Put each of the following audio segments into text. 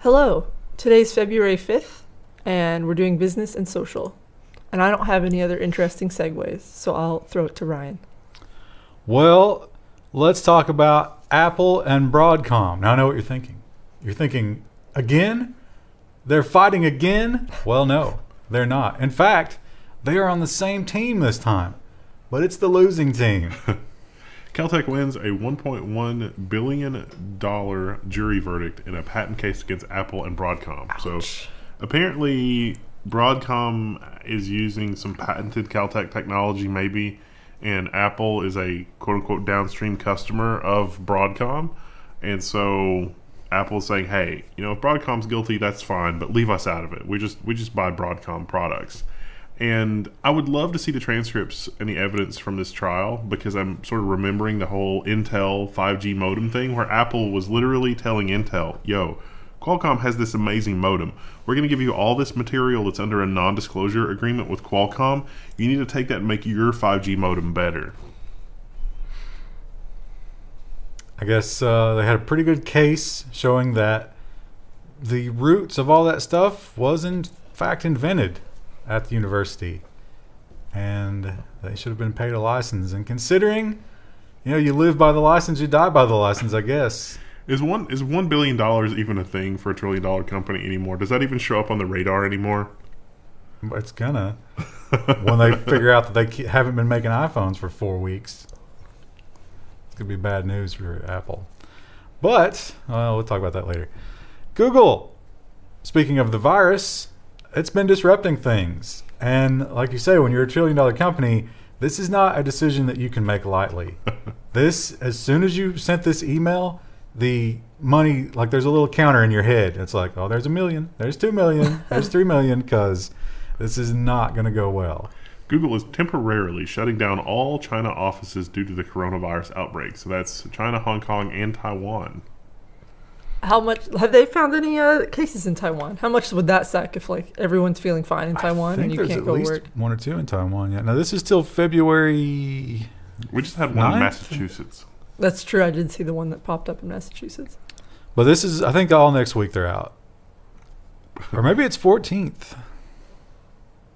Hello, today's February 5th, and we're doing business and social. And I don't have any other interesting segues, so I'll throw it to Ryan. Well, let's talk about Apple and Broadcom. Now I know what you're thinking. You're thinking, again? They're fighting again? Well, no, they're not. In fact, they are on the same team this time, but it's the losing team. CalTech wins a $1.1 billion jury verdict in a patent case against Apple and Broadcom. Ouch. So apparently Broadcom is using some patented CalTech technology maybe, and Apple is a quote-unquote downstream customer of Broadcom. And so Apple's saying, hey, you know, if Broadcom's guilty, that's fine, but leave us out of it. We just buy Broadcom products. And I would love to see the transcripts and the evidence from this trial, because I'm sort of remembering the whole Intel 5G modem thing where Apple was literally telling Intel, yo, Qualcomm has this amazing modem. We're going to give you all this material that's under a non-disclosure agreement with Qualcomm. You need to take that and make your 5G modem better. I guess they had a pretty good case showing that the roots of all that stuff was in fact invented at the university, and they should have been paid a license. And considering, you know, you live by the license, you die by the license, I guess. Is $1 billion even a thing for a $1 trillion company anymore? Does that even show up on the radar anymore? It's gonna when they figure out that they haven't been making iPhones for 4 weeks. It's gonna be bad news for Apple. But we'll talk about that later. Google, speaking of the virus, it's been disrupting things. And like you say, when you're a $1 trillion company, this is not a decision that you can make lightly. This, as soon as you sent this email, the money, like there's a little counter in your head. It's like, oh, there's $1 million, there's $2 million, there's $3 million, because this is not going to go well. Google is temporarily shutting down all China offices due to the coronavirus outbreak. So that's China, Hong Kong, and Taiwan. How much have they found any cases in Taiwan? How much would that suck if like everyone's feeling fine in Taiwan and you can't go there's at work? least 1 or 2 in Taiwan. Yeah. Now this is still February. We just had one 9th? in Massachusetts. That's true. I did see the one that popped up in Massachusetts. But this is, I think, all next week they're out, or maybe it's 14th.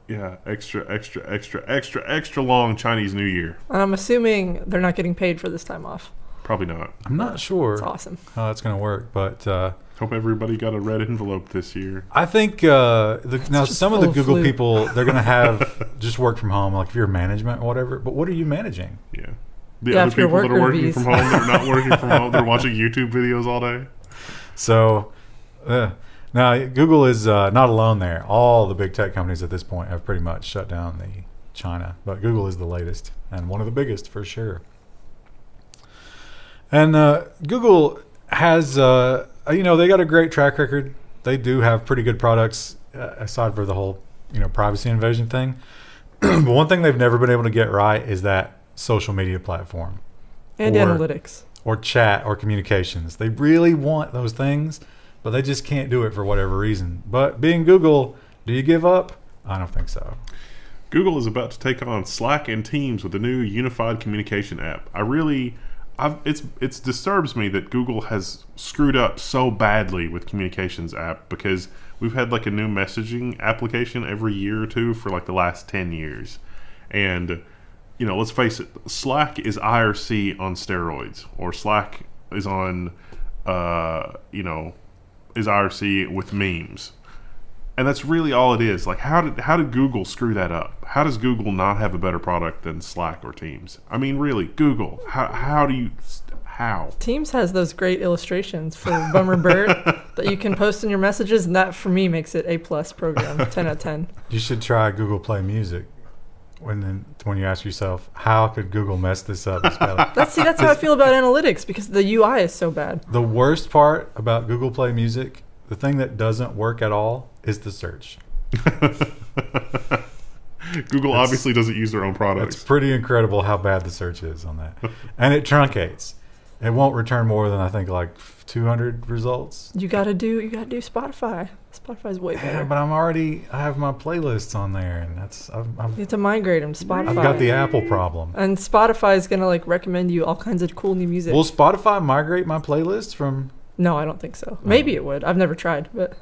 Yeah, extra long Chinese New Year. And I'm assuming they're not getting paid for this time off. Probably not. I'm not sure It's awesome. how that's going to work, but Hope everybody got a red envelope this year. I think now just some of the full of Google flu. people, they're going to have just work from home, like if you're management or whatever. But what are you managing? Yeah. The Yeah, other if you're people that are worker working bees. from home, they're not working from home. They're watching YouTube videos all day. So now Google is not alone there. All the big tech companies at this point have pretty much shut down the China, but Google is the latest and one of the biggest for sure. And Google has, you know, they got a great track record. They do have pretty good products, aside for the whole, you know, privacy invasion thing. But one thing they've never been able to get right is that social media platform. And analytics. Or chat or communications. They really want those things, but they just can't do it for whatever reason. But being Google, do you give up? I don't think so. Google is about to take on Slack and Teams with a new unified communication app. It disturbs me that Google has screwed up so badly with communications app, because we've had like a new messaging application every year or two for like the last 10 years. And, you know, let's face it, Slack is IRC on steroids, or Slack is on, you know, is IRC with memes. And that's really all it is. Like, how did Google screw that up? How does Google not have a better product than Slack or Teams? I mean, really, Google, how? Teams has those great illustrations for Bummer Bert that you can post in your messages, and that for me makes it A+ program, 10 out of 10. You should try Google Play Music. When you ask yourself, how could Google mess this up? That's how I feel about analytics, because the UI is so bad. The worst part about Google Play Music, the thing that doesn't work at all, is the search. Google obviously doesn't use their own products. It's pretty incredible how bad the search is on that. And it truncates. It won't return more than, I think, like 200 results. You gotta do Spotify. Spotify's way better. Yeah, but I have my playlists on there, and You have to migrate them to Spotify. I've got the Apple problem. And Spotify is gonna like recommend you all kinds of cool new music. Will Spotify migrate my playlist from No, I don't think so. Maybe it would. I've never tried, but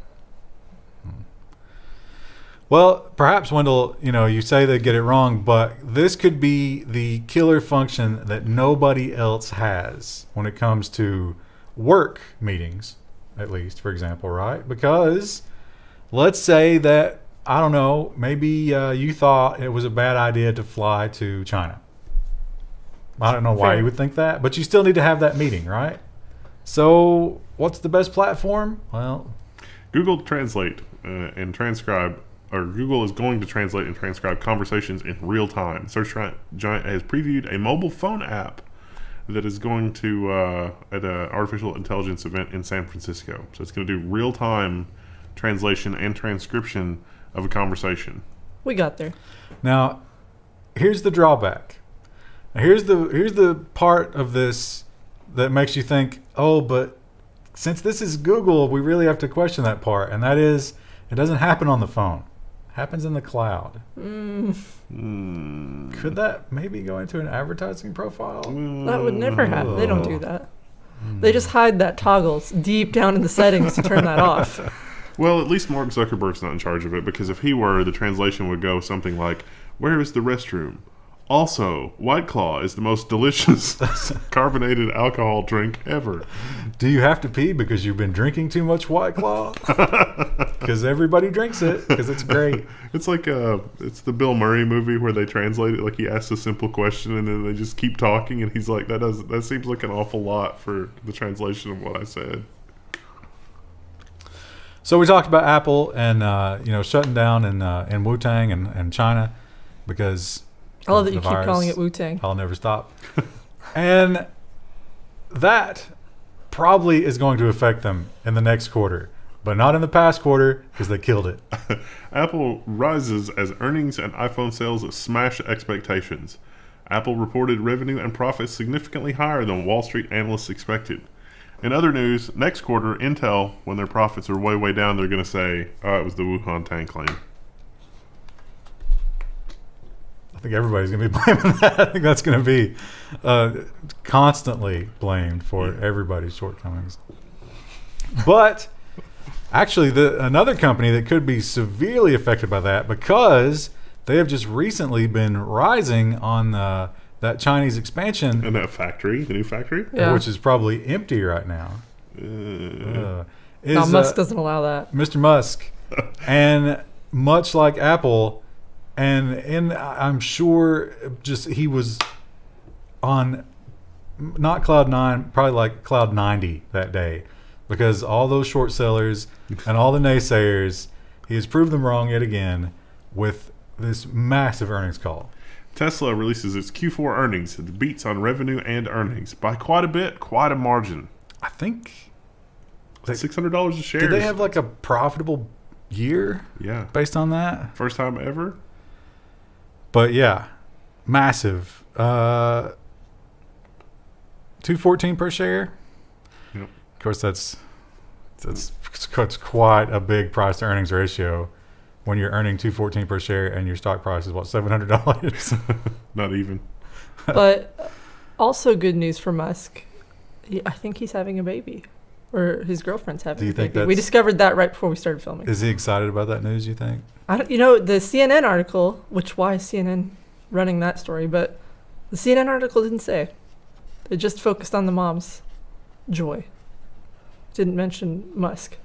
Well, perhaps, Wendell, you say they get it wrong, but this could be the killer function that nobody else has when it comes to work meetings, at least, for example, right? Because let's say that, I don't know, maybe you thought it was a bad idea to fly to China. I don't know why Fair. you would think that, but you still need to have that meeting, right? So what's the best platform? Well, Google Translate and transcribe, or Google is going to translate and transcribe conversations in real time. Search Giant has previewed a mobile phone app that is going to at an artificial intelligence event in San Francisco. So it's going to do real time translation and transcription of a conversation. we got there. now here's the drawback. Now, here's the part of this that makes you think, oh, but since this is Google, we really have to question that part, and that is, it doesn't happen on the phone. It happens in the cloud. Could that maybe go into an advertising profile? That would never happen. They don't do that. They just hide that toggles deep down in the settings to turn that off. Well, at least Mark Zuckerberg's not in charge of it, because if he were, the translation would go something like, "Where is the restroom? Also, White Claw is the most delicious carbonated alcohol drink ever." Do you have to pee because you've been drinking too much White Claw? Because everybody drinks it because it's great. It's like it's the Bill Murray movie where they translate it, like he asks a simple question and then they just keep talking, and he's like, that seems like an awful lot for the translation of what I said. So we talked about Apple and shutting down in Wu-Tang and China because I love that you the keep virus. calling it Wu-Tang. I'll never stop. And that probably is going to affect them in the next quarter, but not in the past quarter because they killed it. Apple rises as earnings and iPhone sales smash expectations. Apple reported revenue and profits significantly higher than Wall Street analysts expected. In other news, next quarter, Intel, when their profits are way down, they're going to say, "Oh, it was the Wuhan Tang claim." I think everybody's going to be blaming that. I think that's going to be constantly blamed for everybody's shortcomings. But actually, another company that could be severely affected by that, because they have just recently been rising on that Chinese expansion. And that factory, the new factory? Yeah. Which is probably empty right now. No, Musk doesn't allow that. Mr. Musk. And much like Apple, and I'm sure just he was on not cloud 9, probably like cloud 90 that day, because all those short sellers and all the naysayers, he has proved them wrong yet again with this massive earnings call. Tesla releases its Q4 earnings. It beats on revenue and earnings by quite a bit, quite a margin. I think $600 a share. did they have like a profitable year Yeah. based on that? First time ever? But yeah, massive. $214 per share. Yep. Of course, that's quite a big price to earnings ratio when you're earning $214 per share and your stock price is what, $700. Not even. But also good news for Musk. I think he's having a baby, or his girlfriend's having Do you a think baby. We discovered that right before we started filming. Is he excited about that news? You think? The CNN article, why is CNN running that story? But the CNN article didn't say. It just focused on the mom's joy. Didn't mention Musk.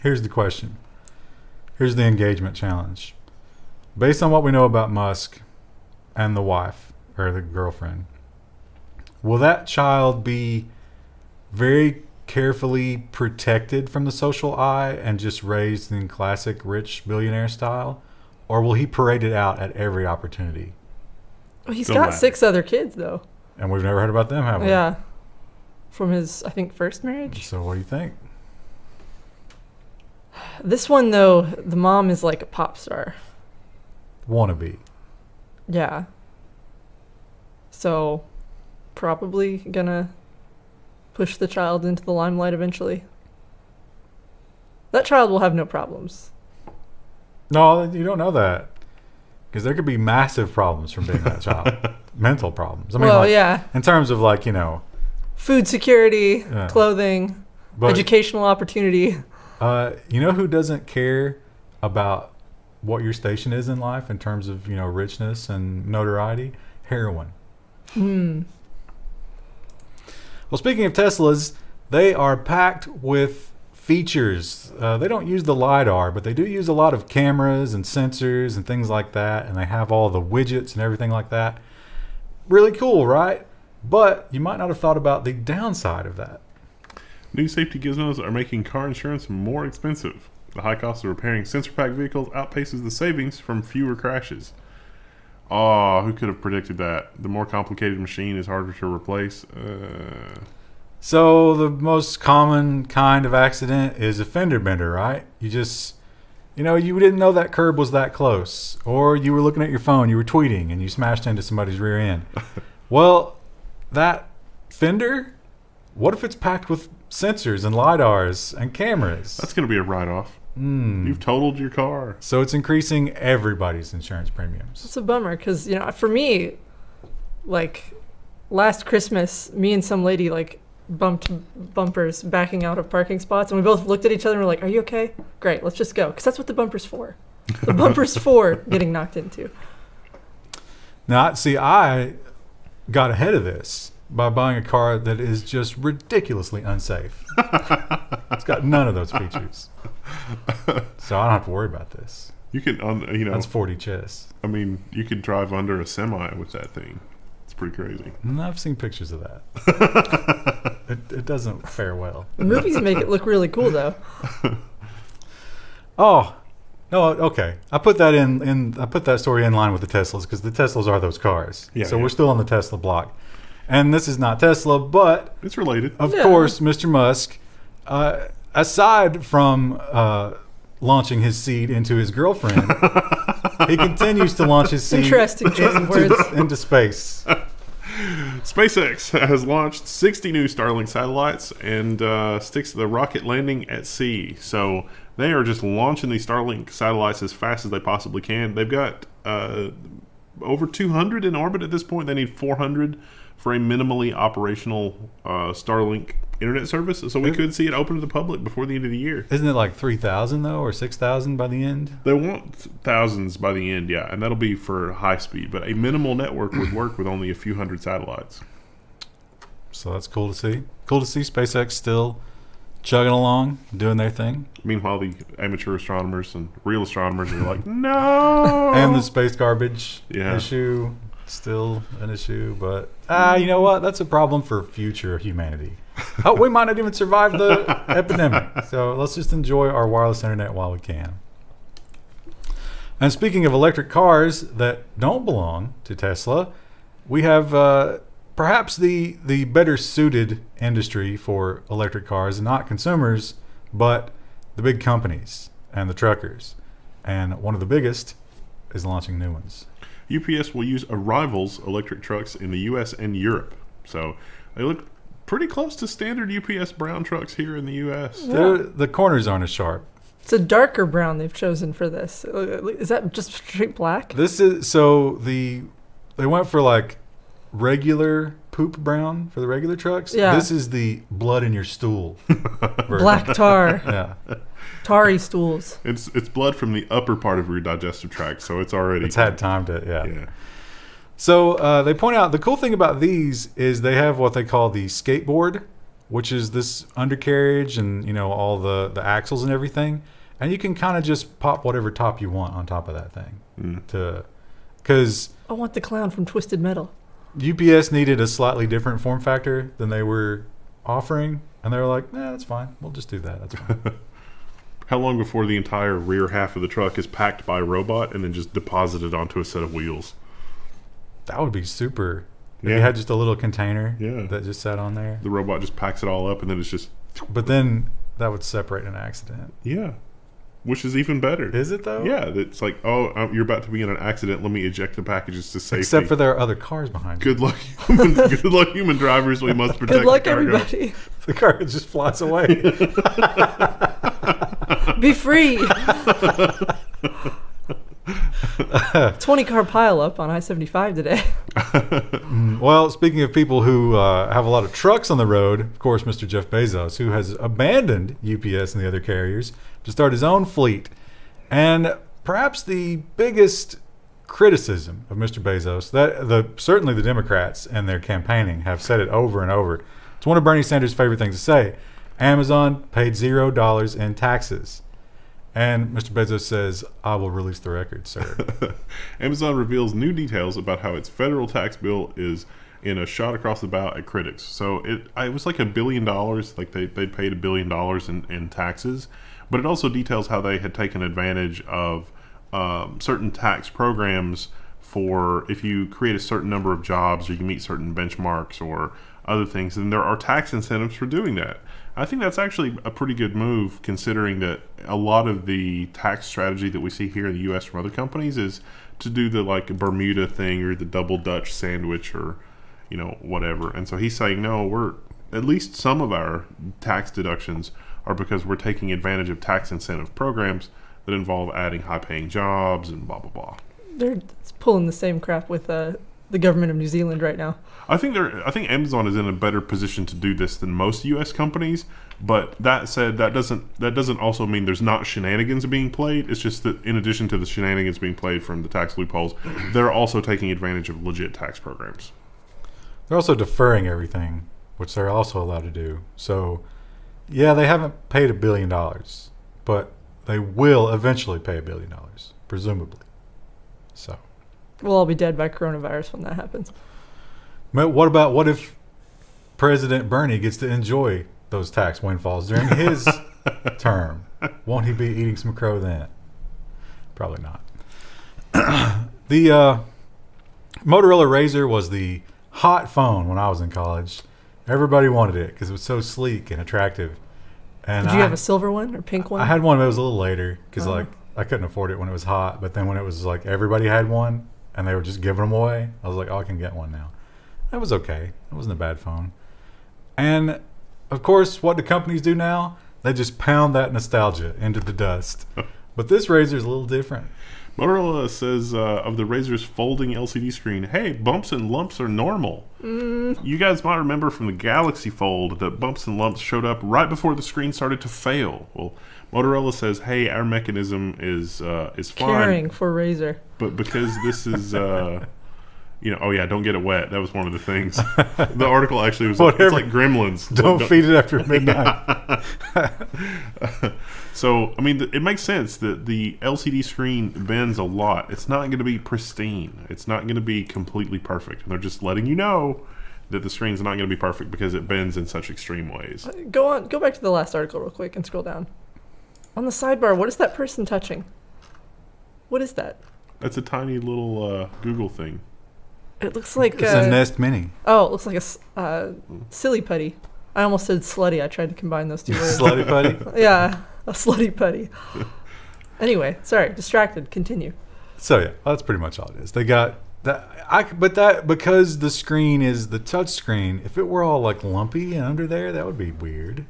Here's the question. Here's the engagement challenge. Based on what we know about Musk and the wife, or the girlfriend, will that child be very carefully protected from the social eye and just raised in classic rich billionaire style? Or will he parade it out at every opportunity? Well, he's Don't got matter. 6 other kids, though. And we've never heard about them, have we? Yeah. From his, I think, first marriage. So what do you think? This one, though, the mom is like a pop star. Wannabe. Yeah. So, probably gonna push the child into the limelight eventually. That child will have no problems. No, you don't know that. Because there could be massive problems from being that child. Mental problems. I mean, Well, like, yeah. in terms of like, food security, Yeah. clothing, But educational opportunity. you know who doesn't care about what your station is in life in terms of, you know, richness and notoriety? Heroin. Hmm. Well, speaking of Teslas, they are packed with features. They don't use the LiDAR, but they do use a lot of cameras and sensors and things like that, and they have all the widgets and everything like that. Really cool, right? But you might not have thought about the downside of that. New safety gizmos are making car insurance more expensive. The high cost of repairing sensor-packed vehicles outpaces the savings from fewer crashes. Oh, who could have predicted that? The more complicated machine is harder to replace. So the most common kind of accident is a fender bender, right? You just, you know, you didn't know that curb was that close, or you were looking at your phone, you were tweeting, and you smashed into somebody's rear end. Well, that fender, what if it's packed with sensors and LiDARs and cameras? That's going to be a write-off. You've totaled your car. So it's increasing everybody's insurance premiums. It's a bummer because, you know, for me, like, last Christmas, me and some lady, like, bumped bumpers backing out of parking spots, and we both looked at each other and were like, are you okay? Great, let's just go, because that's what the bumper's for. The bumper's for getting knocked into. Now, see, I got ahead of this by buying a car that is just ridiculously unsafe. It's got none of those features. So I don't have to worry about this. You can, you know, That's 40 chess. I mean, you could drive under a semi with that thing. It's pretty crazy. And I've seen pictures of that. It doesn't fare well. The movies make it look really cool, though. Oh, no, okay. I put that I put that story in line with the Teslas because the Teslas are those cars. Yeah, so yeah. we're still on the Tesla block. And this is not Tesla, but It's related. of Yeah. course, Mr. Musk, aside from launching his seed into his girlfriend, he continues to launch his seed Interesting choice of words. into space. SpaceX has launched 60 new Starlink satellites and sticks the rocket landing at sea. So they are just launching these Starlink satellites as fast as they possibly can. They've got over 200 in orbit at this point. They need 400 for a minimally operational Starlink internet service. So we could see it open to the public before the end of the year. Isn't it like 3,000 though, or 6,000 by the end? They want thousands by the end, yeah, and that'll be for high speed. But a minimal network would work with only a few hundred satellites. So that's cool to see. Cool to see SpaceX still chugging along, doing their thing. Meanwhile, the amateur astronomers and real astronomers are like, no! And the space garbage Yeah. issue, still an issue. But you know what? That's a problem for future humanity. Oh, we might not even survive the epidemic. So let's just enjoy our wireless internet while we can. And speaking of electric cars that don't belong to Tesla, we have perhaps the better suited industry for electric cars, not consumers, but the big companies and the truckers. And one of the biggest is launching new ones. UPS will use Arrival's electric trucks in the U.S. and Europe. So they look pretty close to standard UPS brown trucks here in the U.S. The corners aren't as sharp. It's a darker brown they've chosen for this. Is that just straight black? This is so they went for like regular poop brown for the regular trucks. Yeah. This is the blood in your stool version. Black tar. Yeah. Tarry stools. It's blood from the upper part of your digestive tract, so it's already... It's had time to Yeah. So they point out the cool thing about these is they have what they call the skateboard, which is this undercarriage and, you know, all the axles and everything. And you can kind of just pop whatever top you want on top of that thing. Because I want the clown from Twisted Metal. UPS needed a slightly different form factor than they were offering. And they were like, nah, that's fine. We'll just do that. That's fine. How long before the entire rear half of the truck is packed by a robot and then just deposited onto a set of wheels? That would be super. If Yeah. you had just a little container Yeah. that just sat on there. The robot just packs it all up and then it's just... But then that would separate an accident. Yeah. Which is even better. Is it though? Yeah, it's like, oh, you're about to be in an accident. Let me eject the packages to safety. Except for there are other cars behind you. Good luck, human, good luck, human drivers. We must protect Good luck, the cargo. everybody. The car just flies away. Be free. 20-car pileup on I-75 today. Well, speaking of people who have a lot of trucks on the road, of course, Mr. Jeff Bezos, who has abandoned UPS and the other carriers to start his own fleet. And perhaps the biggest criticism of Mr. Bezos, certainly the Democrats and their campaigning have said it over and over. It's one of Bernie Sanders' favorite things to say. Amazon paid $0 in taxes. And Mr. Bezos says, I will release the record, sir. Amazon reveals new details about how its federal tax bill is in a shot across the bow at critics. So it was like $1 billion, like they'd paid $1 billion in taxes. But it also details how they had taken advantage of certain tax programs for if you create a certain number of jobs or you meet certain benchmarks or other things. And there are tax incentives for doing that. I think that's actually a pretty good move, considering that a lot of the tax strategy that we see here in the U.S. from other companies is to do the like Bermuda thing or the double Dutch sandwich or, whatever. And so he's saying, no, we're at least some of our tax deductions are because we're taking advantage of tax incentive programs that involve adding high-paying jobs and blah, blah, blah. They're pulling the same crap with the government of New Zealand right now. I think Amazon is in a better position to do this than most U.S. companies. But that said, that doesn't also mean there's not shenanigans being played. It's just that in addition to the shenanigans being played from the tax loopholes, they're also taking advantage of legit tax programs. They're also deferring everything, which they're also allowed to do. So, yeah, they haven't paid $1 billion, but they will eventually pay $1 billion, presumably. So we'll all be dead by coronavirus when that happens. But what if President Bernie gets to enjoy those tax windfalls during his term? Won't he be eating some crow then? Probably not. The Motorola Razr was the hot phone when I was in college. Everybody wanted it because it was so sleek and attractive. And Did you have a silver one or pink one? I had one, but it was a little later because I couldn't afford it when it was hot. But then when it was like everybody had one and they were just giving them away, I was like, oh, I can get one now. That was okay. It wasn't a bad phone. And of course, what do companies do now? They just pound that nostalgia into the dust. But this Razr is a little different. Motorola says of the Razr's folding LCD screen, hey, bumps and lumps are normal. You guys might remember from the Galaxy Fold that bumps and lumps showed up right before the screen started to fail. Well, Motorola says, hey, our mechanism is fine. Caring for Razr. But because this is... oh yeah, don't get it wet. That was one of the things. The article actually was like, it's like Gremlins. Don't feed it after midnight. So, I mean, it makes sense that the LCD screen bends a lot. It's not going to be pristine. It's not going to be completely perfect. And they're just letting you know that the screen's not going to be perfect because it bends in such extreme ways. Go back to the last article real quick and scroll down. On the sidebar, what is that person touching? What is that? That's a tiny little Google thing. It looks like it's a Nest Mini. Oh, it looks like a silly putty. I almost said slutty. I tried to combine those two words. Slutty putty? Yeah, a slutty putty. Anyway, sorry, distracted. Continue. So yeah, that's pretty much all it is. They got that, because the screen is the touch screen. If it were all like lumpy and under there, that would be weird.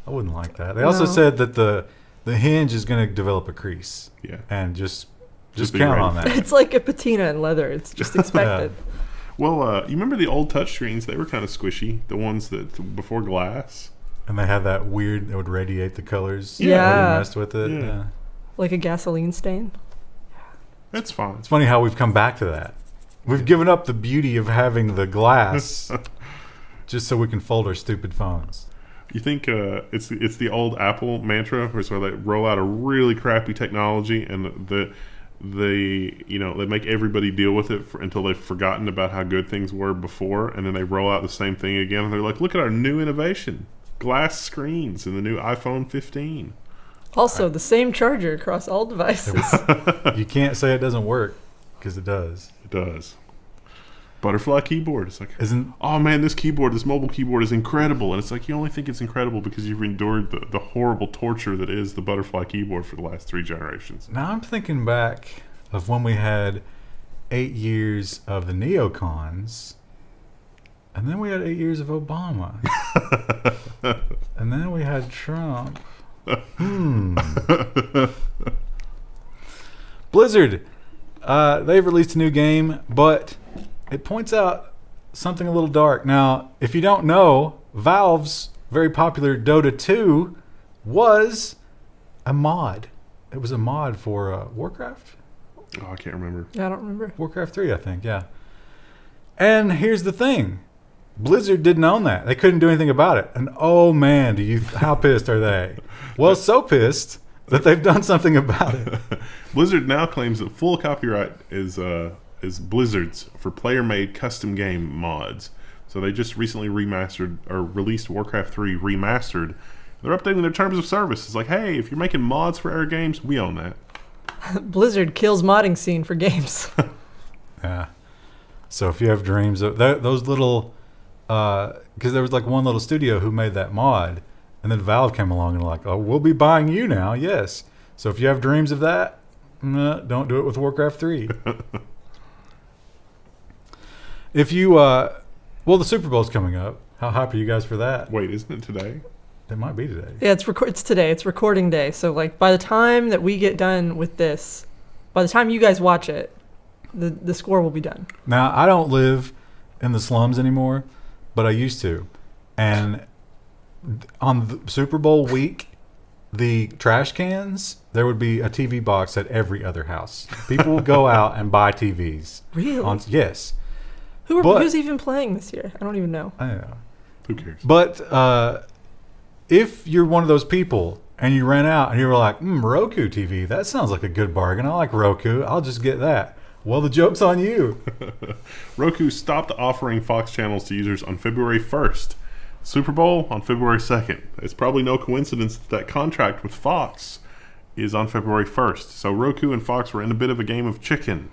I wouldn't like that. They also said that the hinge is going to develop a crease. Yeah, and just count on that. It's like a patina in leather. It's just expected. Yeah. Well, you remember the old touch screens? They were kind of squishy. The ones that before glass. And they had that weird, it would radiate the colors. Yeah. When you messed with it. Yeah. Like a gasoline stain. That's fine. It's funny how we've come back to that. We've given up the beauty of having the glass just so we can fold our stupid phones. You think it's the old Apple mantra where they roll out a really crappy technology and they make everybody deal with it until they've forgotten about how good things were before, and then they roll out the same thing again and they're like, look at our new innovation, glass screens in the new iPhone 15. Also, the same charger across all devices. You can't say it doesn't work because it does. It does. Butterfly keyboard. It's like, oh man, this mobile keyboard is incredible. And it's like, you only think it's incredible because you've endured the horrible torture that is the butterfly keyboard for the last 3 generations. Now I'm thinking back of when we had 8 years of the neocons, and then we had 8 years of Obama. And then we had Trump. Blizzard they've released a new game, but it points out something a little dark. Now, if you don't know, Valve's very popular Dota 2 was a mod. It was a mod for Warcraft. Oh, I can't remember. Yeah, I don't remember. Warcraft 3, I think, yeah. And here's the thing. Blizzard didn't own that. They couldn't do anything about it. And oh man, how pissed are they? Well, so pissed that they've done something about it. Blizzard now claims that full copyright is Blizzard's for player-made custom game mods. So they just recently released Warcraft 3 remastered. They're updating their terms of service. It's like, hey, if you're making mods for our games, we own that. Blizzard kills modding scene for games. Yeah. So if you have dreams of those little, because there was like one little studio who made that mod, and then Valve came along and like, oh, we'll be buying you now. Yes. So if you have dreams of that, don't do it with Warcraft 3. If you, well, the Super Bowl's coming up. How hype are you guys for that? Wait, isn't it today? It might be today. Yeah, it's today. It's recording day. So like by the time that we get done with this, by the time you guys watch it, the score will be done. Now, I don't live in the slums anymore, but I used to. And on the Super Bowl week, the trash cans, there would be a TV box at every other house. People would go out and buy TVs. Really? Yes. Who's even playing this year? I don't even know. I don't know. Who cares? But if you're one of those people and you ran out and you were like, Roku TV, that sounds like a good bargain. I like Roku. I'll just get that. Well, the joke's on you. Roku stopped offering Fox channels to users on February 1st. Super Bowl on February 2nd. It's probably no coincidence that contract with Fox is on February 1st. So Roku and Fox were in a bit of a game of chicken.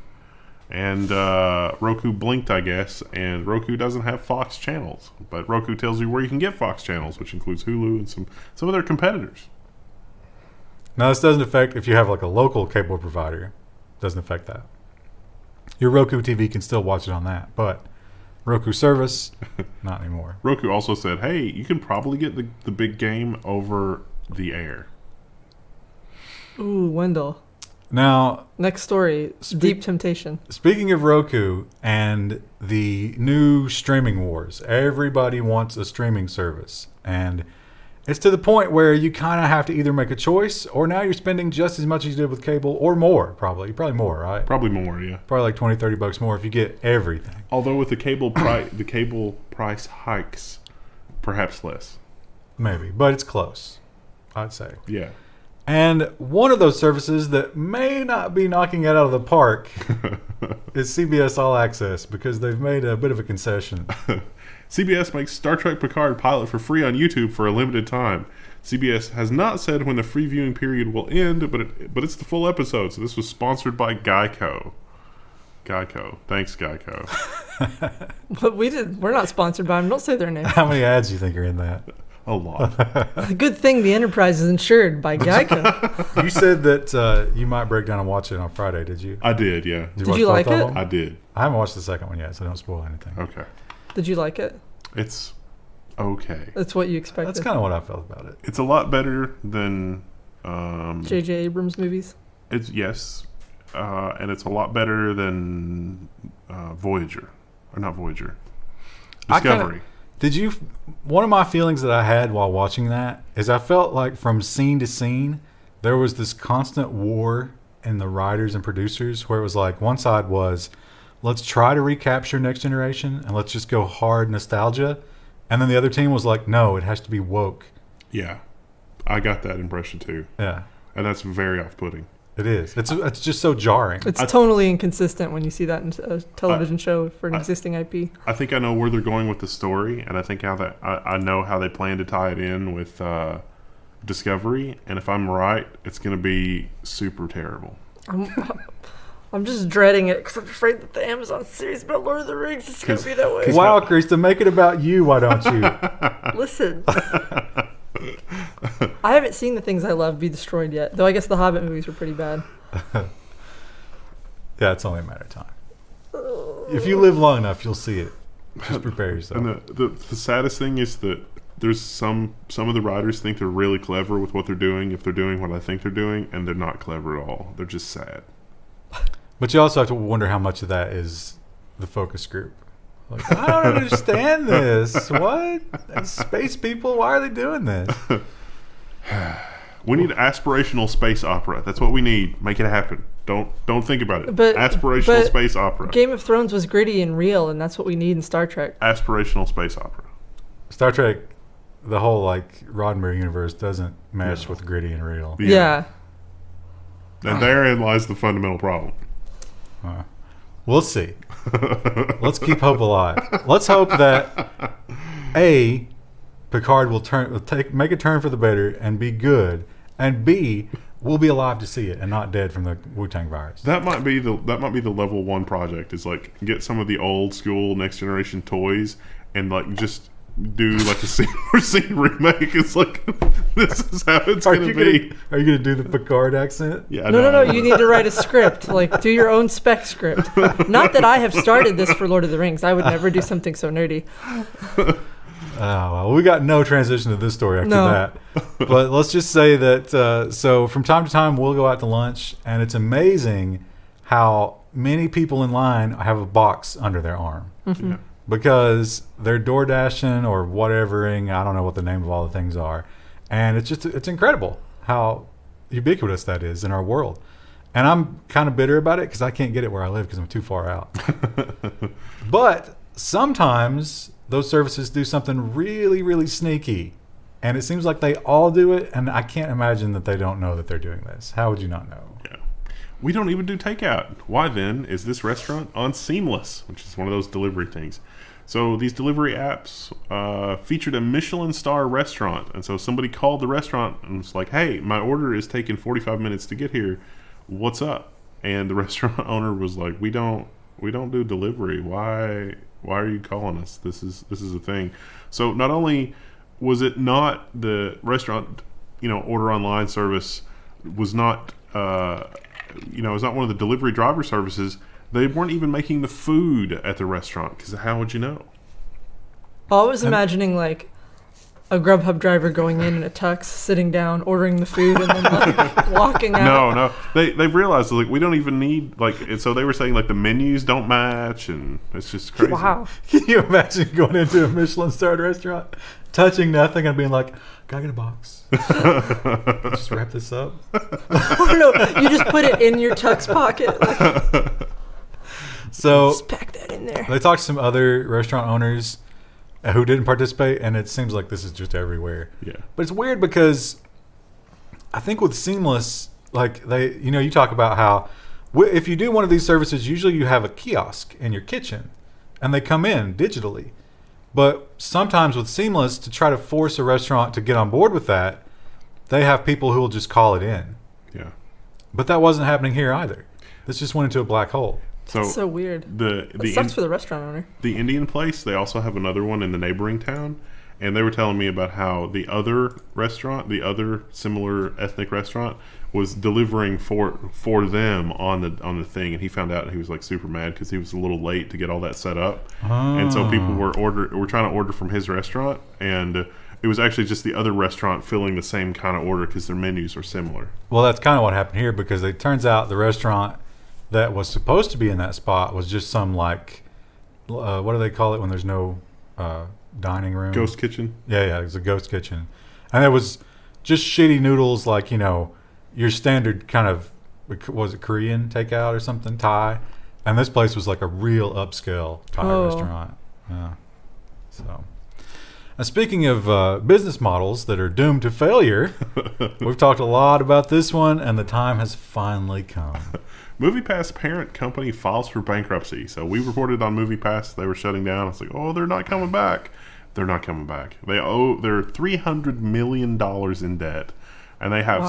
And Roku blinked, I guess, and Roku doesn't have Fox channels. But Roku tells you where you can get Fox channels, which includes Hulu and some of their competitors. Now, this doesn't affect if you have like a local cable provider. It doesn't affect that. Your Roku TV can still watch it on that, but Roku service, not anymore. Roku also said, hey, you can probably get the big game over the air. Ooh, Wendell. Now, next story, Deep Temptation. Speaking of Roku and the new streaming wars, everybody wants a streaming service. And it's to the point where you kind of have to either make a choice, or now you're spending just as much as you did with cable, or more, probably. Probably more, right? Probably more, yeah. Probably like $20-30 more if you get everything. Although with the cable price hikes, perhaps less. Maybe, but it's close, I'd say. Yeah. And one of those services that may not be knocking it out of the park is CBS All Access, because they've made a bit of a concession. CBS makes Star Trek Picard pilot for free on YouTube for a limited time. CBS has not said when the free viewing period will end, but it's the full episode. So this was sponsored by Geico. Thanks, Geico. But we're not sponsored by them. Don't say their name. How many ads do you think are in that? A lot. Good thing the Enterprise is insured by Geico. You said that you might break down and watch it on Friday, did you? I did, yeah. Did you like it? I did. I haven't watched the second one yet, so don't spoil anything. Okay. Did you like it? It's okay. That's what you expected. That's kind of what I felt about it. It's a lot better than J.J. Abrams movies. It's yes, and it's a lot better than Voyager, or not Voyager. Discovery. One of my feelings that I had while watching that is I felt like from scene to scene there was this constant war in the writers and producers, where it was like one side was, let's try to recapture Next Generation and let's just go hard nostalgia, and then the other team was like, no, it has to be woke. Yeah, I got that impression too. Yeah, and that's very off-putting. It is. It's just so jarring. It's tonally inconsistent when you see that in a television show for an existing IP. I think I know where they're going with the story, and I think I know how they plan to tie it in with Discovery. And if I'm right, it's going to be super terrible. I'm just dreading it because I'm afraid that the Amazon series about Lord of the Rings is going to be that way. Wow, Krista, make it about you. Why don't you? Listen. I haven't seen the things I love be destroyed yet, though I guess the Hobbit movies were pretty bad. Yeah, it's only a matter of time. If you live long enough, you'll see it. Just prepare yourself. And the saddest thing is that there's some of the writers think they're really clever with what they're doing, if they're doing what I think they're doing, and they're not clever at all. They're just sad. But you also have to wonder how much of that is the focus group. Like, I don't understand this. What? Space people? Why are they doing this? We need aspirational space opera. That's what we need. Make it happen. Don't think about it. But space opera. Game of Thrones was gritty and real, and that's what we need in Star Trek. Aspirational space opera. Star Trek, the whole like Roddenberry universe doesn't mesh with gritty and real. Yeah. And therein lies the fundamental problem. We'll see. Let's keep hope alive. Let's hope that A, Picard will make a turn for the better and be good, and B, we'll be alive to see it and not dead from the Wu-Tang virus. That might be the level 1 project. Is like get some of the old school next generation toys and like just do like a scene for scene remake. It's like this is how it's gonna be. Are you gonna do the Picard accent? Yeah. No. You need to write a script. Like do your own spec script. Not that I have started this for Lord of the Rings. I would never do something so nerdy. Oh, well, we got no transition to this story after that. But let's just say that, so from time to time, we'll go out to lunch, and it's amazing how many people in line have a box under their arm. Mm-hmm. Yeah. Because they're door dashing or whatevering. I don't know what the name of all the things are. And it's incredible how ubiquitous that is in our world. And I'm kind of bitter about it because I can't get it where I live because I'm too far out. But sometimes those services do something really, really sneaky. And it seems like they all do it, and I can't imagine that they don't know that they're doing this. How would you not know? Yeah. We don't even do takeout. Why then is this restaurant on Seamless, which is one of those delivery things? So these delivery apps featured a Michelin star restaurant. And so somebody called the restaurant and was like, hey, my order is taking 45 minutes to get here. What's up? And the restaurant owner was like, we don't do delivery. Why are you calling us? This is a thing. So not only was it not the restaurant, order online service was not, it was not one of the delivery driver services. They weren't even making the food at the restaurant because how would you know? I was imagining like a Grubhub driver going in a tux, sitting down, ordering the food, and then like walking out. No. They've realized like we don't even need so they were saying like the menus don't match, and it's just crazy. Wow. Can you imagine going into a Michelin starred restaurant, touching nothing, and being like, "Can I get a box? Just wrap this up." Oh no, you just put it in your tux pocket. So just pack that in there. They talked to some other restaurant owners who didn't participate, and it seems like this is just everywhere. Yeah. But it's weird because I think with Seamless, like you talk about how if you do one of these services, usually you have a kiosk in your kitchen, and they come in digitally. But sometimes with Seamless, to try to force a restaurant to get on board with that, they have people who will just call it in. Yeah. But that wasn't happening here either. This just went into a black hole. That's so weird. It sucks for the restaurant owner. The Indian place, they also have another one in the neighboring town, and they were telling me about how the other similar ethnic restaurant, was delivering for them on the thing, and he found out and he was like super mad because he was a little late to get all that set up, and so people were trying to order from his restaurant, and it was actually just the other restaurant filling the same kind of order because their menus are similar. Well, that's kind of what happened here because it turns out the restaurant that was supposed to be in that spot was just some like, what do they call it when there's no dining room? Ghost kitchen? Yeah, it was a ghost kitchen. And it was just shitty noodles like, your standard kind of, was it Korean takeout or something, Thai? And this place was like a real upscale Thai restaurant. Yeah. So, and speaking of business models that are doomed to failure, we've talked a lot about this one, and the time has finally come. MoviePass parent company files for bankruptcy. So we reported on MoviePass they were shutting down. It's like, they're not coming back. They're not coming back. They're $300 million in debt, and they have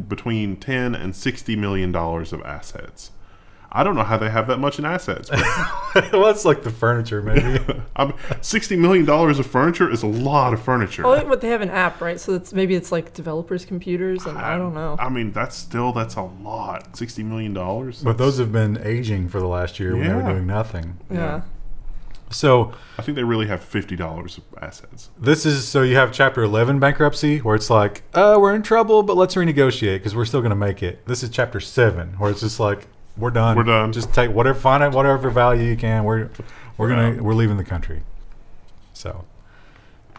between $10 and $60 million of assets. I don't know how they have that much in assets. Well, that's like the furniture, maybe. $60 million of furniture is a lot of furniture. Oh, but they have an app, right? So maybe it's like developers' computers, and I don't know. I mean, that's a lot. $60 million. But those have been aging for the last year when they were doing nothing. Yeah. So I think they really have $50 of assets. So you have Chapter 11 bankruptcy, where it's like, we're in trouble, but let's renegotiate because we're still going to make it. This is Chapter 7, where it's just like, we're done. We're done. Just take whatever, find out whatever value you can. We're leaving the country. So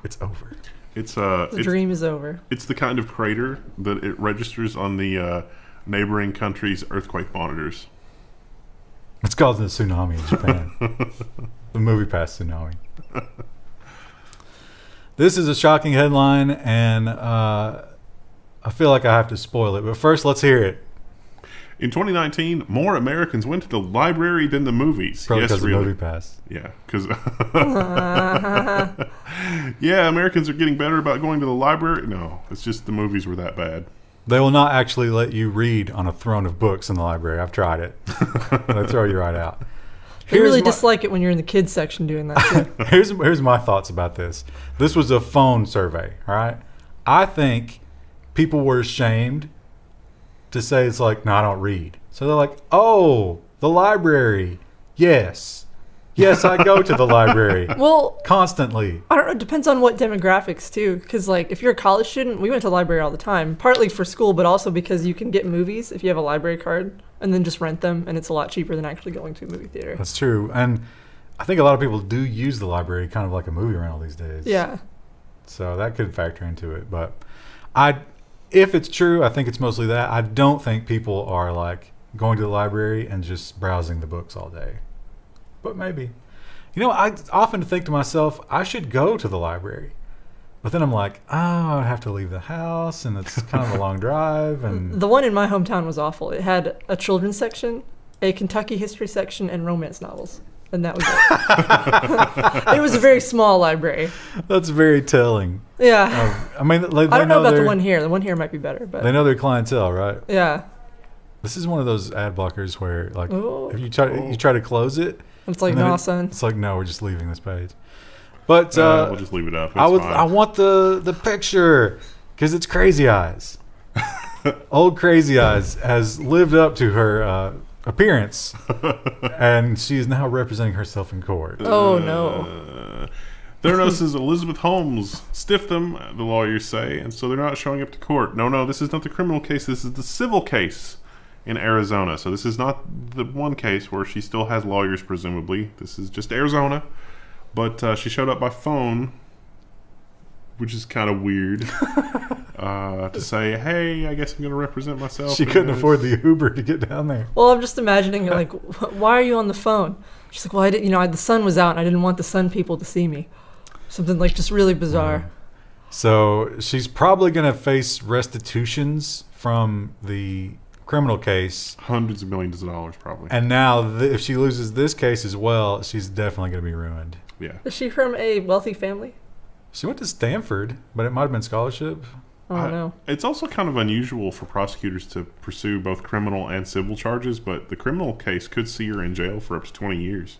it's over. It's The dream is over. It's the kind of crater that it registers on the neighboring country's earthquake monitors. It's called the tsunami in Japan. The MoviePass tsunami. This is a shocking headline, and I feel like I have to spoil it. But first, let's hear it. In 2019, more Americans went to the library than the movies. Probably yes, because really. of MoviePass. Yeah, because yeah, Americans are getting better about going to the library. No, it's just the movies were that bad. They will not actually let you read on a throne of books in the library. I've tried it. They throw you right out. I really dislike it when you're in the kids section doing that too. Here's my thoughts about this. This was a phone survey, all right? I think people were ashamed to say it's like, no, I don't read. So they're like, oh, the library. Yes. Yes, I go to the library. Well, constantly. I don't know. It depends on what demographics too. Because like, if you're a college student, we went to the library all the time. Partly for school, but also because you can get movies if you have a library card, and then just rent them, and it's a lot cheaper than actually going to a movie theater. That's true, and I think a lot of people do use the library kind of like a movie rental these days. Yeah. So that could factor into it, but if it's true, I think it's mostly that. I don't think people are like going to the library and just browsing the books all day. But maybe. You know, I often think to myself, I should go to the library. But then I'm like, oh, I'd have to leave the house, and it's kind of a long drive. And the one in my hometown was awful. It had a children's section, a Kentucky history section, and romance novels. And that was it. It was a very small library. That's very telling. Yeah. I mean, I don't know about the one here. The one here might be better, but they know their clientele, right? Yeah. This is one of those ad blockers where, like, Ooh. if you try to close it, it's like, no, son. It's like, no, we're just leaving this page. But we'll just leave it up. It's I fine. want the picture because it's Crazy Eyes. Old Crazy Eyes has lived up to her appearance, and she is now representing herself in court. Oh no! Theranos Elizabeth Holmes stiffed them, the lawyers say, and so they're not showing up to court. No, this is not the criminal case. This is the civil case in Arizona. So this is not the one case where she still has lawyers, presumably. This is just Arizona. But she showed up by phone, which is kind of weird, to say, hey, I guess I'm going to represent myself. She couldn't afford the Uber to get down there. Well, I'm just imagining, like, why are you on the phone? She's like, well, the sun was out, and I didn't want the sun people to see me. Something, like, just really bizarre. Yeah. So she's probably going to face restitutions from the criminal case. Hundreds of millions of dollars, probably. And now, if she loses this case as well, she's definitely going to be ruined. Yeah. Is she from a wealthy family? She went to Stanford, but it might have been scholarship. I don't know. It's also kind of unusual for prosecutors to pursue both criminal and civil charges, but the criminal case could see her in jail for up to 20 years.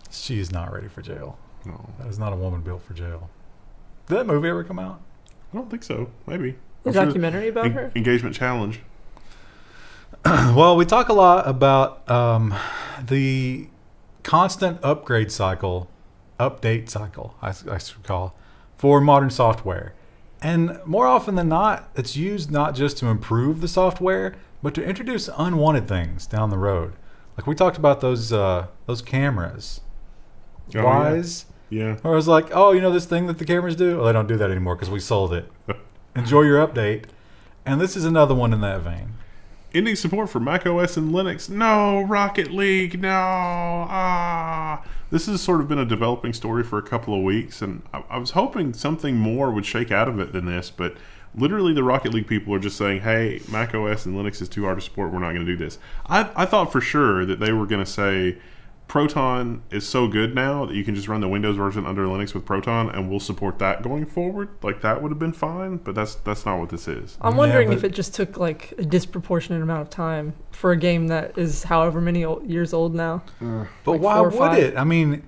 She is not ready for jail. No. That is not a woman built for jail. Did that movie ever come out? I don't think so. Maybe. A documentary about her? Engagement Challenge. Well, we talk a lot about the constant update cycle, I should call, for modern software. And more often than not, it's used not just to improve the software, but to introduce unwanted things down the road. Like we talked about those cameras. Oh, Wise. Yeah. Or I was like, oh, you know this thing that the cameras do? Well, they don't do that anymore because we sold it. Enjoy your update. And this is another one in that vein. Ending support for macOS and Linux. No, Rocket League. No. This has sort of been a developing story for a couple of weeks, and I was hoping something more would shake out of it than this, but literally the Rocket League people are just saying, hey, macOS and Linux is too hard to support. We're not going to do this. I thought for sure that they were going to say, Proton is so good now that you can just run the Windows version under Linux with Proton, and we'll support that going forward. Like, that would have been fine, but that's not what this is. I'm wondering if it just took, like, a disproportionate amount of time for a game that is however many years old now. But like why 4 or would 5? it? I mean,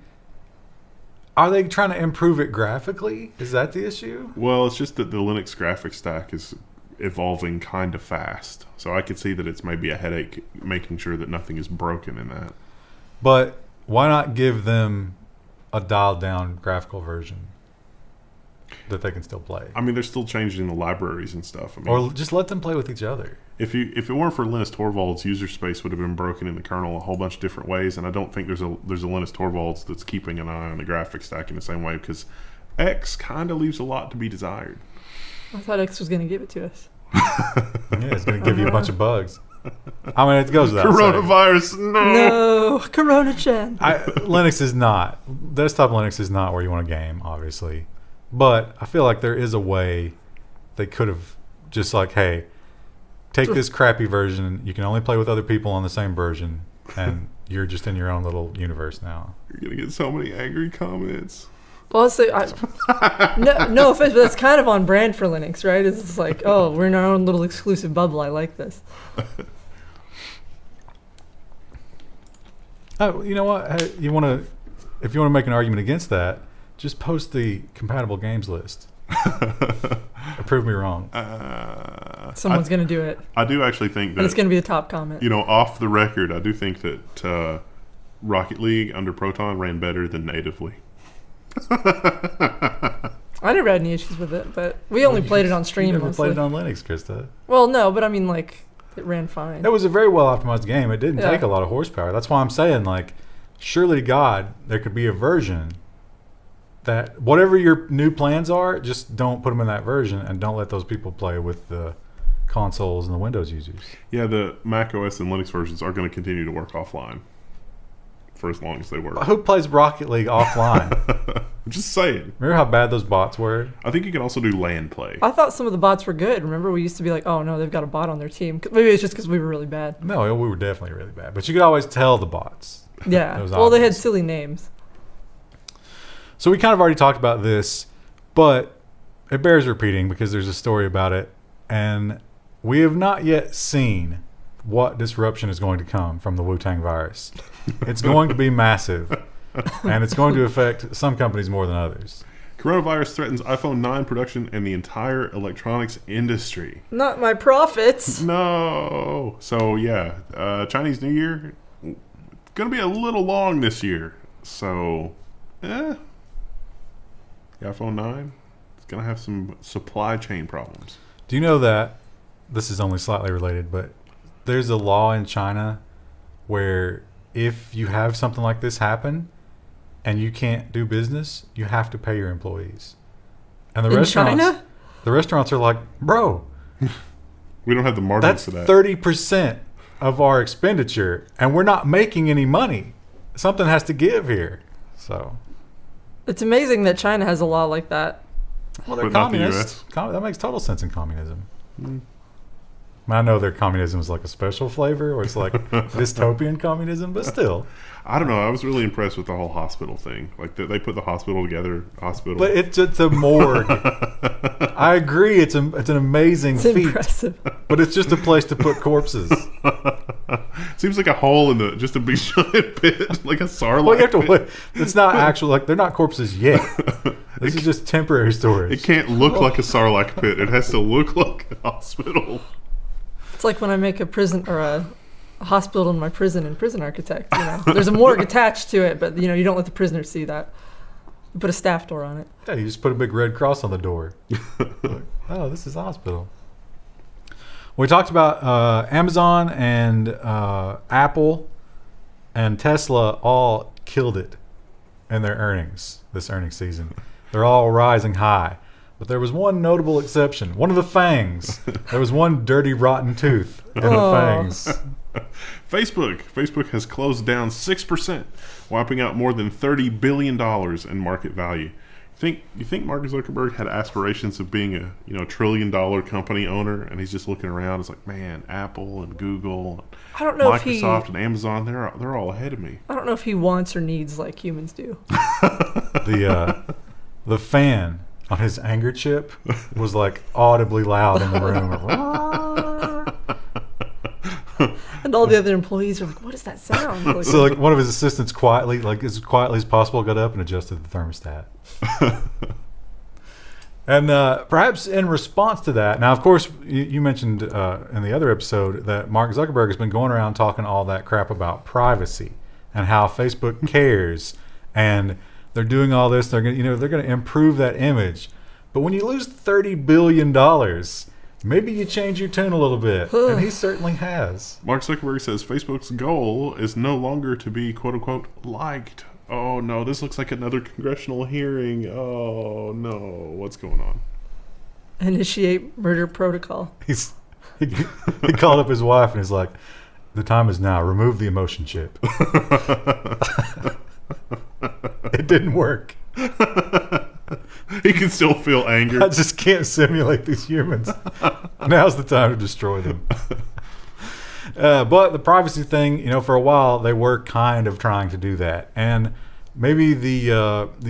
are they trying to improve it graphically? Is that the issue? Well, it's just that the Linux graphics stack is evolving kind of fast. So I could see that it's maybe a headache making sure that nothing is broken in that. But why not give them a dialed-down graphical version that they can still play? I mean, they're still changing the libraries and stuff. I mean, Or just let them play with each other. If it weren't for Linus Torvalds, user space would have been broken in the kernel a whole bunch of different ways, and I don't think there's a Linus Torvalds that's keeping an eye on the graphics stack in the same way, because X kind of leaves a lot to be desired. I thought X was going to give it to us. Yeah, it's going to give you a bunch of bugs. I mean, it goes without saying. Coronavirus, No, Corona-chan. Linux is not. Desktop Linux is not where you want to game, obviously. But I feel like there is a way they could have just like, hey, take this crappy version. You can only play with other people on the same version, and you're just in your own little universe now. You're going to get so many angry comments. Well, I'll say, no offense, but that's kind of on brand for Linux, right? It's just like, oh, we're in our own little exclusive bubble. I like this. Oh, you know what? Hey, if you want to make an argument against that, just post the compatible games list. Prove me wrong. Someone's going to do it. I do actually think that... And it's going to be the top comment. You know, off the record, I do think that Rocket League under Proton ran better than natively. I never had any issues with it, but we only played it on stream. You never mostly. played it on Linux, Krista. Well, no, but I mean, like, it ran fine. It was a very well optimized game. It didn't take a lot of horsepower. That's why I'm saying, like, surely to God, there could be a version that whatever your new plans are, just don't put them in that version and don't let those people play with the consoles and the Windows users. Yeah, the macOS and Linux versions are going to continue to work offline for as long as they work. Who plays Rocket League offline? I'm just saying. Remember how bad those bots were? I think you can also do LAN play. I thought some of the bots were good. Remember, we used to be like, oh, no, they've got a bot on their team. Maybe it's just because we were really bad. No, we were definitely really bad. But you could always tell the bots. Yeah. Well, obvious. They had silly names. So we kind of already talked about this, but it bears repeating because there's a story about it. And we have not yet seen what disruption is going to come from the Wu-Tang virus. It's going to be massive, and it's going to affect some companies more than others. Coronavirus threatens iPhone 9 production and the entire electronics industry. Not my profits. No. So, yeah, Chinese New Year, going to be a little long this year. So, the iPhone 9 is going to have some supply chain problems. Do you know that, this is only slightly related, but there's a law in China where if you have something like this happen and you can't do business, you have to pay your employees. And the restaurants are like, bro, we don't have the margin that's for that. 30% of our expenditure, and we're not making any money. Something has to give here. So it's amazing that China has a law like that. Well, they're But not the communists. That makes total sense in communism. I know their communism is like a special flavor, or it's like dystopian communism, but still. I don't know. I was really impressed with the whole hospital thing. Like they put the hospital together. But it's a morgue. I agree. It's an amazing feat. Impressive. But it's just a place to put corpses. Seems like a hole in just a big giant pit, like a Sarlacc. Well, you have to wait. It's not actual. Like they're not corpses yet. This is just temporary storage. It can't look like a Sarlacc pit. It has to look like a hospital. It's like when I make a prison or a hospital in my prison in Prison Architect. You know, there's a morgue attached to it, but you don't let the prisoners see that. You put a staff door on it. Yeah, you just put a big red cross on the door. Like, oh, this is a hospital. We talked about Amazon and Apple and Tesla all killed it in their earnings this earnings season. They're all rising high. But there was one notable exception. One of the fangs. There was one dirty, rotten tooth in the fangs. Facebook has closed down 6%, wiping out more than $30 billion in market value. You think Mark Zuckerberg had aspirations of being a $1 trillion company owner, and he's just looking around? It's like, man, Apple and Google, I don't know Microsoft and Amazon, they're all ahead of me. I don't know if he wants or needs like humans do. The fan on his anger chip was like audibly loud in the room. And all the other employees are like, what does that sound? Like, So like one of his assistants quietly, like as quietly as possible, got up and adjusted the thermostat. And perhaps in response to that, now of course you mentioned in the other episode that Mark Zuckerberg has been going around talking all that crap about privacy and how Facebook cares and they're doing all this. They're going to improve that image. But when you lose $30 billion, maybe you change your tune a little bit. And he certainly has. Mark Zuckerberg says Facebook's goal is no longer to be quote unquote liked. Oh no, this looks like another congressional hearing. Oh no, what's going on? Initiate murder protocol. He called up his wife and he's like, the time is now. Remove the emotion chip. It didn't work. He can still feel anger. I just can't simulate these humans. Now's the time to destroy them. But the privacy thing, you know, for a while they were kind of trying to do that, and maybe the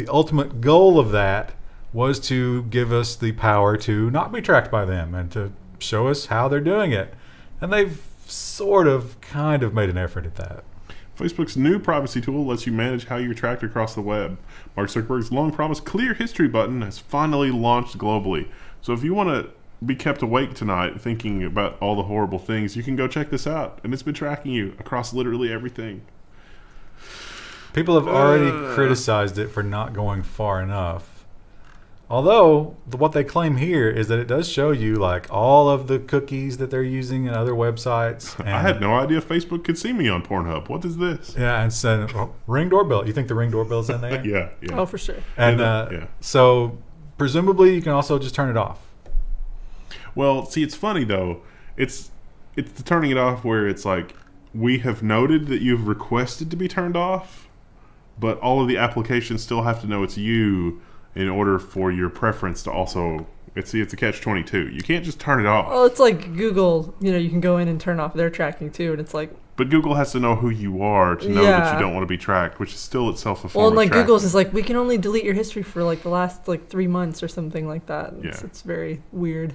ultimate goal of that was to give us the power to not be tracked by them and to show us how they're doing it. And they've sort of, kind of made an effort at that. Facebook's new privacy tool lets you manage how you're tracked across the web. Mark Zuckerberg's long-promised Clear History button has finally launched globally. So if you want to be kept awake tonight thinking about all the horrible things, you can go check this out. And it's been tracking you across literally everything. People have already criticized it for not going far enough. Although, what they claim here is that it does show you like all of the cookies that they're using in other websites. And I had no idea Facebook could see me on Pornhub. What is this? yeah, and so Ring doorbell. You think the Ring doorbell's in there? Yeah. Oh, for sure. And yeah. so presumably you can also just turn it off. Well, see, it's funny though. It's the turning it off where it's like, we have noted that you've requested to be turned off, but all of the applications still have to know it's you in order for your preference to also. It's a catch-22. You can't just turn it off. Well, it's like Google. You know, you can go in and turn off their tracking too, and it's like. But Google has to know who you are to know that you don't want to be tracked, which is still itself a form well, and of like tracking. Google's is like, we can only delete your history for like the last like 3 months or something like that. Yeah. It's very weird.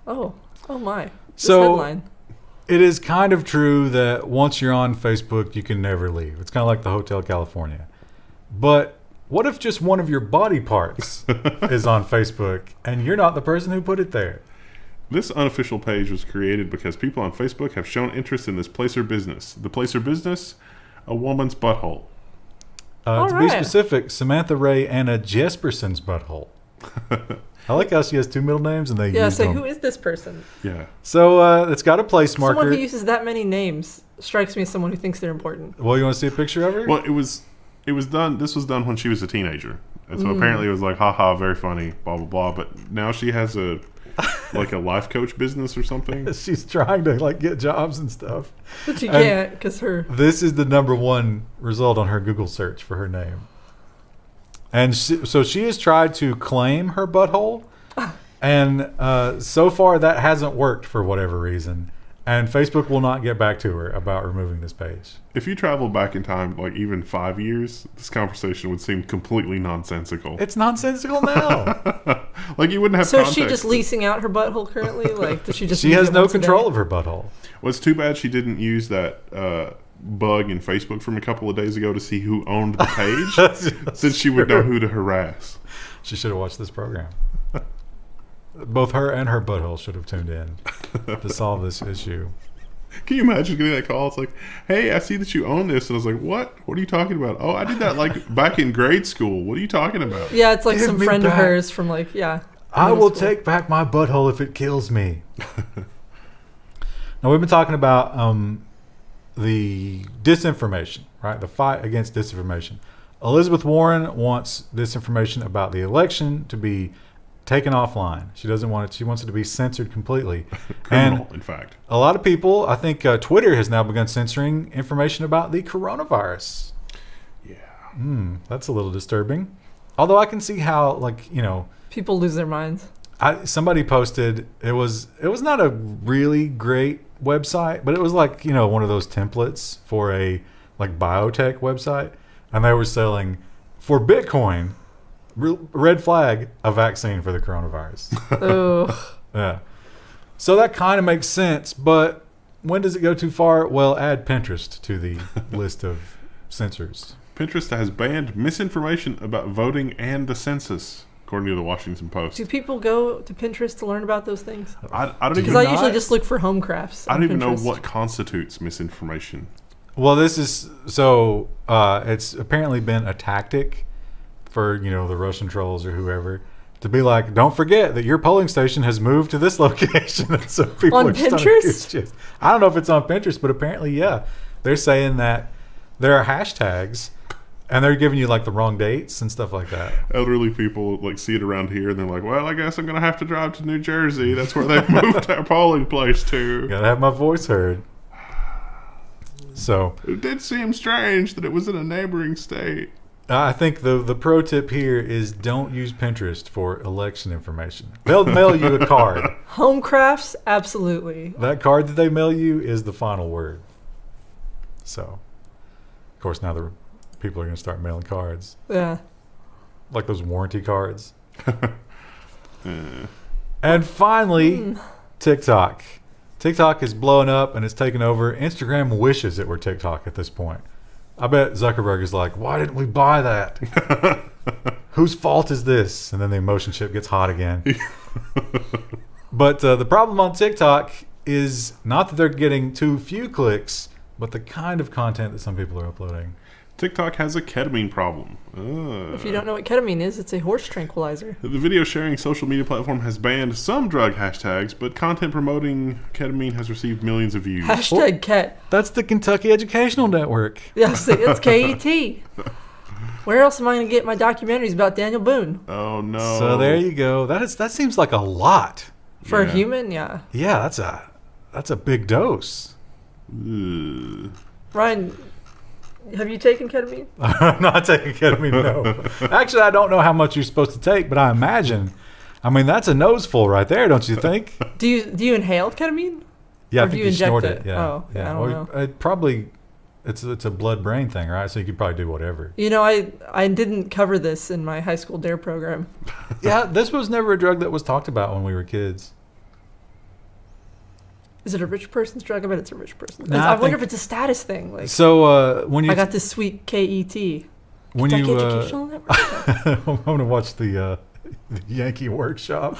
Oh my. This So headline. it is kind of true that once you're on Facebook, you can never leave. It's kind of like the Hotel California. But what if just one of your body parts is on Facebook and you're not the person who put it there? This unofficial page was created because people on Facebook have shown interest in this placer business. The placer business, a woman's butthole. To be specific, Samantha Ray Anna Jesperson's butthole. I like how she has 2 middle names and they use them. Who is this person? Yeah. So it's got a place marker. Someone who uses that many names strikes me as someone who thinks they're important. Well, you want to see a picture of her? Well, it was done. This was done when she was a teenager, and so apparently it was like, haha, very funny, blah blah blah. But now she has a life coach business or something. She's trying to like get jobs and stuff. But she can't because her. This is the #1 result on her Google search for her name. And so she has tried to claim her butthole, and so far that hasn't worked for whatever reason. And Facebook will not get back to her about removing this page. If you travel back in time, like even 5 years, this conversation would seem completely nonsensical. It's nonsensical now. Like you wouldn't have. So is context. she just leasing out her butthole currently? Like, does she just? She use has it no once a control day? of her butthole. Well, it's too bad she didn't use that bug in Facebook from a couple of days ago to see who owned the page, since she would know who to harass. She should have watched this program. Both her and her butthole should have tuned in to solve this issue. Can you imagine getting that call? It's like, hey, I see that you own this. And I was like, what? What are you talking about? Oh, I did that like back in grade school. What are you talking about? Yeah, it's like Give some me friend of back. hers from like, I will school. take back my butthole if it kills me. Now, we've been talking about the disinformation, right? The fight against disinformation. Elizabeth Warren wants disinformation about the election to be taken offline. She doesn't want it. She wants it to be censored completely. Criminal, in fact. A lot of people, I think Twitter has now begun censoring information about the coronavirus. Yeah. That's a little disturbing. Although I can see how, like, you know, People lose their minds. somebody posted, it was not a really great website, but it was like, you know, one of those templates for a like biotech website, and they were selling for Bitcoin, red flag, a vaccine for the coronavirus. Oh, Yeah. So that kind of makes sense, but when does it go too far? Well, add Pinterest to the list of censors. Pinterest has banned misinformation about voting and the census, according to the Washington Post. do people go to Pinterest to learn about those things? I don't Because even I not? usually just look for home crafts. I on don't even know Pinterest. what constitutes misinformation. Well, this is so. It's apparently been a tactic for, you know, the Russian trolls or whoever to be like, don't forget that your polling station has moved to this location. And so people On are just Pinterest? I don't know if it's on Pinterest, but apparently, yeah. They're saying that there are hashtags and they're giving you like the wrong dates and stuff like that. Elderly people like see it around here and they're like, well, I guess I'm going to have to drive to New Jersey. That's where they've moved our polling place to. Gotta have my voice heard. So It did seem strange that it was in a neighboring state. I think the pro tip here is don't use Pinterest for election information. They'll mail you a card. Home crafts, absolutely. That card that they mail you is the final word. So, of course, now the people are going to start mailing cards. Yeah. Like those warranty cards. And finally, TikTok. TikTok is blowing up and it's taken over. Instagram wishes it were TikTok at this point. I bet Zuckerberg is like, why didn't we buy that? Whose fault is this? And then the emotion chip gets hot again. But the problem on TikTok is not that they're getting too few clicks, but the kind of content that some people are uploading. TikTok has a ketamine problem. If you don't know what ketamine is, it's a horse tranquilizer. The video sharing social media platform has banned some drug hashtags, but content promoting ketamine has received millions of views. Hashtag ket. That's the Kentucky Educational Network. Yes, it's KET. Where else am I going to get my documentaries about Daniel Boone? Oh no! So there you go. That seems like a lot. For a Yeah. human, yeah. Yeah, that's a big dose. Ugh. Ryan, have you taken ketamine? I'm not taking ketamine, no. Actually, I don't know how much you're supposed to take, but I imagine, that's a nose full right there, don't you think? Do you inhale ketamine? Yeah, Or I do think you you inject snort it? it. Yeah, Oh, yeah. I don't know. It's a blood-brain thing, right? So you could probably do whatever. You know, I didn't cover this in my high school DARE program. Yeah, this was never a drug that was talked about when we were kids. Is it a rich person's drug? I bet it's a rich person's. No, I I wonder think- if it's a status thing. Like, So when you I got this sweet KET. when Kentucky you Educational Network. I'm going to watch the Yankee Workshop.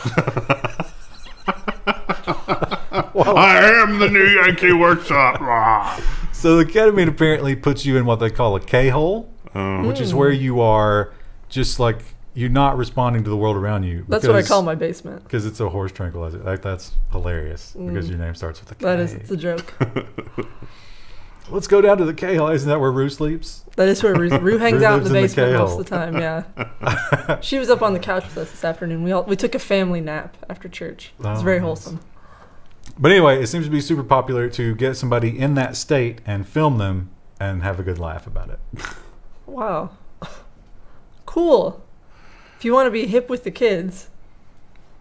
I am the new Yankee Workshop. Rah. So the ketamine apparently puts you in what they call a K-hole, which is where you are just like you're not responding to the world around you. That's what I call my basement. Because it's a horse tranquilizer. That's hilarious because your name starts with a K. That is, it's a joke. Let's go down to the K-hole. Isn't that where Rue sleeps? That is where Rue hangs Rue out in the lives in the basement most K-hole. of the time. Yeah, she was up on the couch with us this afternoon. We took a family nap after church. It was very nice. wholesome. But anyway, it seems to be super popular to get somebody in that state and film them and have a good laugh about it. Wow, cool. If you want to be hip with the kids,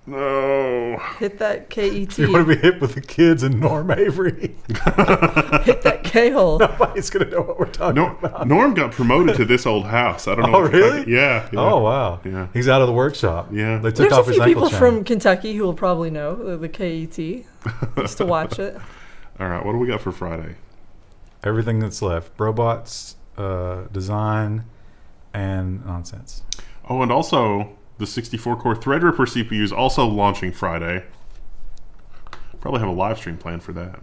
No. hit that KET. If you want to be hip with the kids and Norm Avery, Hit that K-hole. nobody's going to know what we're talking about. Norm got promoted to this old house. I don't know. Oh, really? Yeah. Oh, wow. Yeah. He's out of the workshop. Yeah. They took There's a off his few ankle people chain. from Kentucky who will probably know the KET. Used to watch it. All right. What do we got for Friday? Everything that's left. Robots, design, and nonsense. Oh, and also the 64-core Threadripper CPU is also launching Friday. Probably have a live stream planned for that.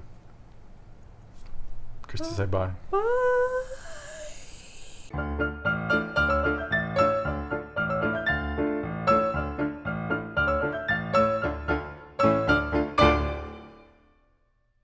Christy, say bye. Bye.